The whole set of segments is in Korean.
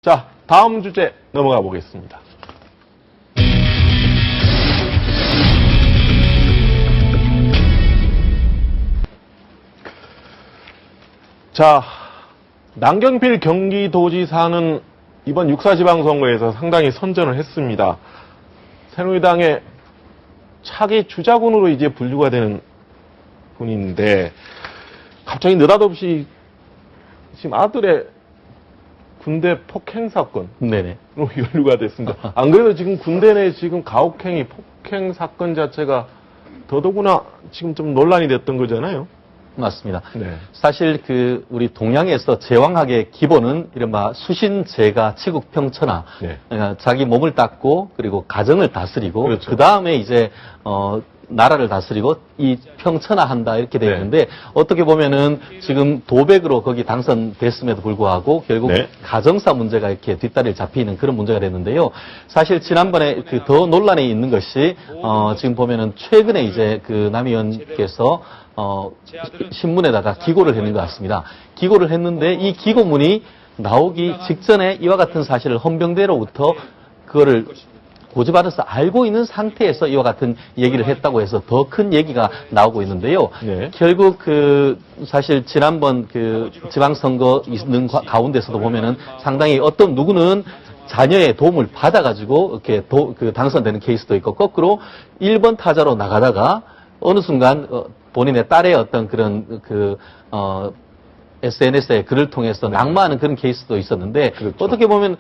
자, 다음 주제 넘어가 보겠습니다. 자, 남경필 경기도지사는 이번 6.4 지방선거에서 상당히 선전을 했습니다. 새누리당의 차기 주자군으로 이제 분류가 되는 분인데, 갑자기 느닷없이 지금 아들의 군대 폭행 사건으로 네네. 연루가 됐습니다. 안 그래도 지금 군대 내 지금 가혹행위, 폭행 사건 자체가 더더구나 지금 좀 논란이 됐던 거잖아요. 맞습니다. 네. 사실 우리 동양에서 제왕학의 기본은 이른바 수신제가 치국평천하. 네. 자기 몸을 닦고 그리고 가정을 다스리고 그렇죠. 그 다음에 이제 나라를 다스리고 이 평천화한다 이렇게 되어 네. 있는데 어떻게 보면은 지금 도백으로 거기 당선됐음에도 불구하고 결국 네. 가정사 문제가 이렇게 뒷다리를 잡히는 그런 문제가 됐는데요. 사실 지난번에 더 논란이 있는 것이 지금 보면은 최근에 이제 남 의원께서 신문에다가 기고를 했는 것 같습니다. 기고를 했는데 이 기고문이 나오기 직전에 이와 같은 사실을 헌병대로부터 그거를 고지받아서 알고 있는 상태에서 이와 같은 얘기를 했다고 해서 더 큰 얘기가 나오고 있는데요. 네. 결국 사실 지난번 지방선거 있는 가운데서도 보면은 상당히 어떤 누구는 자녀의 도움을 받아가지고 이렇게 당선되는 케이스도 있고 거꾸로 1번 타자로 나가다가 어느 순간 본인의 딸의 어떤 그런 SNS에 글을 통해서 낙마하는 그런 케이스도 있었는데 그렇죠. 어떻게 보면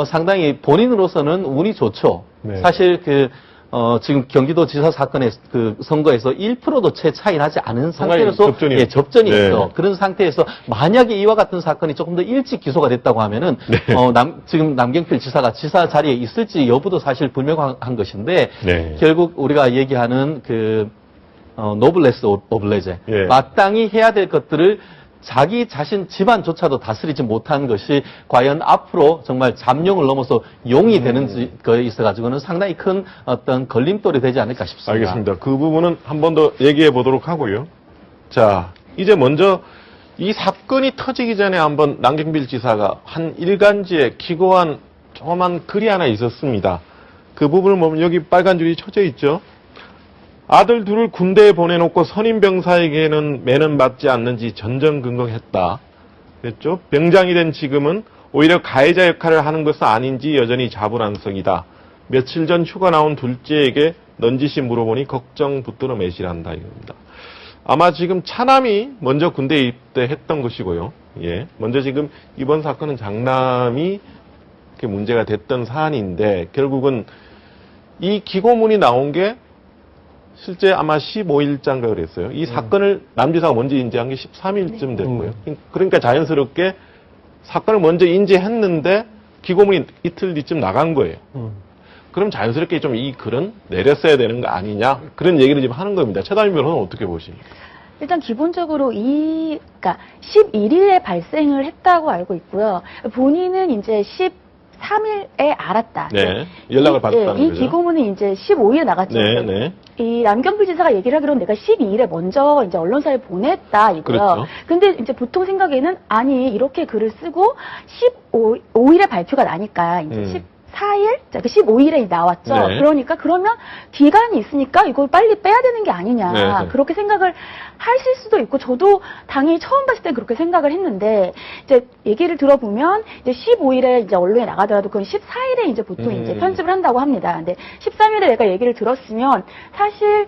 상당히 본인으로서는 운이 좋죠. 네. 사실 지금 경기도지사 사건의 선거에서 1%도 채 차이 나지 않은 상태로서 접전이 네. 있어. 그런 상태에서 만약에 이와 같은 사건이 조금 더 일찍 기소가 됐다고 하면은 네. 지금 남경필 지사가 지사 자리에 있을지 여부도 사실 불명확한 것인데 네. 결국 우리가 얘기하는 노블레스 오블레제 예. 마땅히 해야 될 것들을 자기 자신 집안조차도 다스리지 못한 것이 과연 앞으로 정말 잠룡을 넘어서 용이 되는 거에 있어가지고는 상당히 큰 어떤 걸림돌이 되지 않을까 싶습니다. 알겠습니다. 그 부분은 한 번 더 얘기해 보도록 하고요. 자, 이제 먼저 이 사건이 터지기 전에 한번 남경필 지사가 한 일간지에 기고한 조그만 글이 하나 있었습니다. 그 부분을 보면 여기 빨간 줄이 쳐져 있죠. 아들 둘을 군대에 보내놓고 선임병사에게는 매는 받지 않는지 전전긍긍했다. 그랬죠? 병장이 된 지금은 오히려 가해자 역할을 하는 것은 아닌지 여전히 자불안성이다. 며칠 전 휴가 나온 둘째에게 넌지시 물어보니 걱정 붙들어 매실한다 이겁니다. 아마 지금 차남이 먼저 군대에 입대했던 것이고요. 예, 먼저 지금 이번 사건은 장남이 이렇게 문제가 됐던 사안인데 결국은 이 기고문이 나온 게 실제 아마 15일자인가 그랬어요. 이 사건을 남지사가 먼저 인지한 게 13일쯤 됐고요. 그러니까 자연스럽게 사건을 먼저 인지했는데 기고문이 이틀 뒤쯤 나간 거예요. 그럼 자연스럽게 좀 이 글은 내렸어야 되는 거 아니냐 그런 얘기를 지금 하는 겁니다. 최다민 변호사는 어떻게 보십니까? 일단 기본적으로 그러니까 11일에 발생을 했다고 알고 있고요. 본인은 이제 13일에 알았다. 네, 연락을 받았다는 이 거죠. 기고문은 이제 15일에 나갔죠. 네, 네. 이 남경필 지사가 얘기를 하기로는 내가 12일에 먼저 이제 언론사에 보냈다 이거요. 그렇죠. 근데 이제 보통 생각에는 아니 이렇게 글을 쓰고 15일에 발표가 나니까 이제 14일? 그 15일에 나왔죠. 네. 그러니까 그러면 기간이 있으니까 이걸 빨리 빼야 되는 게 아니냐. 네. 그렇게 생각을 하실 수도 있고 저도 당연히 처음 봤을 때 그렇게 생각을 했는데 이제 얘기를 들어보면 이제 15일에 이제 언론에 나가더라도 그건 14일에 이제 보통 이제 편집을 한다고 합니다. 근데 13일에 내가 얘기를 들었으면 사실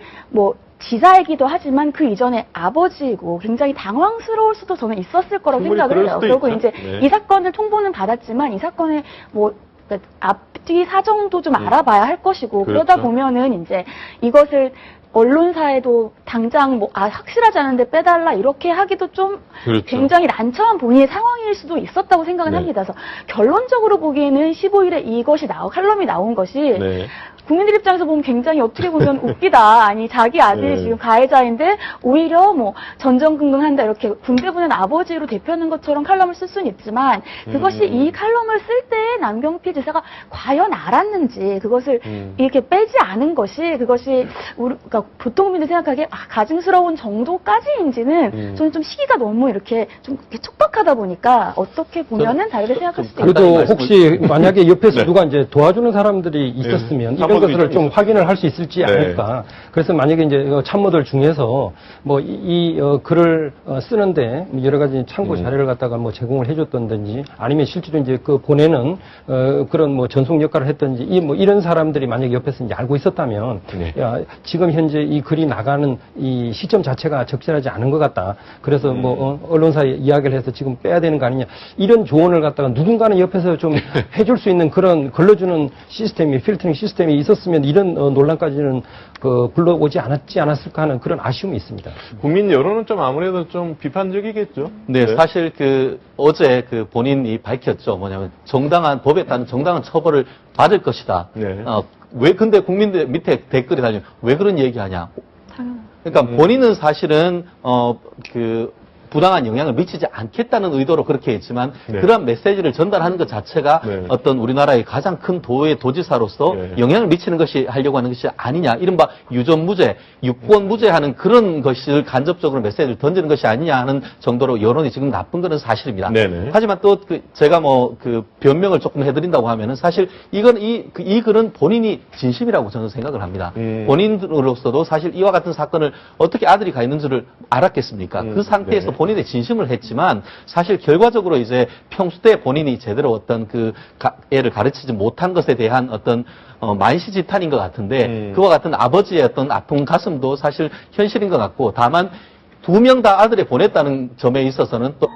지사이기도 하지만 그 이전에 아버지이고 굉장히 당황스러울 수도 저는 있었을 거라고 생각을 해요. 그리고 이제 네. 이 사건을 통보는 받았지만 이 사건의 그러니까 앞뒤 사정도 좀 알아봐야 할 것이고 그렇죠. 그러다 보면은 이제 이것을 언론사에도 당장 확실하지 않은데 빼달라 이렇게 하기도 좀 그렇죠. 굉장히 난처한 본인의 상황일 수도 있었다고 생각은 네. 합니다. 그래서 결론적으로 보기에는 15일에 이것이 칼럼이 나온 것이 네. 국민들 입장에서 보면 굉장히 어떻게 보면 웃기다. 아니 자기 아들이 네. 지금 가해자인데 오히려 전전긍긍한다 이렇게 군대 보낸 아버지로 대표하는 것처럼 칼럼을 쓸 수는 있지만 그것이 이 칼럼을 쓸 때 남경필 지사가 과연 알았는지 그것을 이렇게 빼지 않은 것이 그것이 그러니까 보통 국민들이 생각하기에 가증스러운 정도까지인지는 저는 좀 시기가 너무 이렇게 좀 이렇게 촉박하다 보니까 어떻게 보면은 다르게 생각할 수도 있다. 그래도 혹시 만약에 옆에서 누가 이제 도와주는 사람들이 있었으면 이런 것들을 좀 확인을 할 수 있을지 않을까. 그래서 만약에 이제 참모들 중에서 뭐 이 글을 쓰는데 여러 가지 참고 자료를 갖다가 뭐 제공을 해줬던지 아니면 실제로 이제 그 보내는 그런 뭐 전송 역할을 했던지 뭐 이런 사람들이 만약에 옆에서 이제 알고 있었다면 야, 지금 현재 이 글이 나가는 이 시점 자체가 적절하지 않은 것 같다. 그래서 뭐 언론사에 이야기를 해서 지금 빼야 되는 거 아니냐. 이런 조언을 갖다가 누군가는 옆에서 좀 해줄 수 있는 그런 걸러주는 시스템이 필터링 시스템이 있었으면 이런 논란까지는 불러오지 않았을까 하는 그런 아쉬움이 있습니다. 국민 여론은 좀 아무래도 좀 비판적이겠죠. 네, 사실 어제 본인이 밝혔죠. 뭐냐면 법에 따른 정당한 처벌을 받을 것이다. 네. 왜 근데 국민들 밑에 댓글이 달리면 왜 그런 얘기하냐. 당연하죠. 그러니까 본인은 사실은 부당한 영향을 미치지 않겠다는 의도로 그렇게 했지만 네. 그런 메시지를 전달하는 것 자체가 네. 어떤 우리나라의 가장 큰 도의 도지사로서 네. 영향을 미치는 것이 하려고 하는 것이 아니냐. 이른바 유전무죄, 유권무죄하는 그런 것을 간접적으로 메시지를 던지는 것이 아니냐 하는 정도로 여론이 지금 나쁜 것은 사실입니다. 네네. 하지만 또 제가 변명을 조금 해드린다고 하면은 사실 이건 이 글은 본인이 진심이라고 저는 생각을 합니다. 본인으로서도 사실 이와 같은 사건을 어떻게 아들이 가 있는지를 알았겠습니까? 그 상태에서 네. 본인의 진심을 했지만 사실 결과적으로 이제 평소 때 본인이 제대로 어떤 애를 가르치지 못한 것에 대한 어떤 만시지탄인 것 같은데 그와 같은 아버지의 어떤 아픈 가슴도 사실 현실인 것 같고 다만 2명 다 아들에 보냈다는 점에 있어서는 또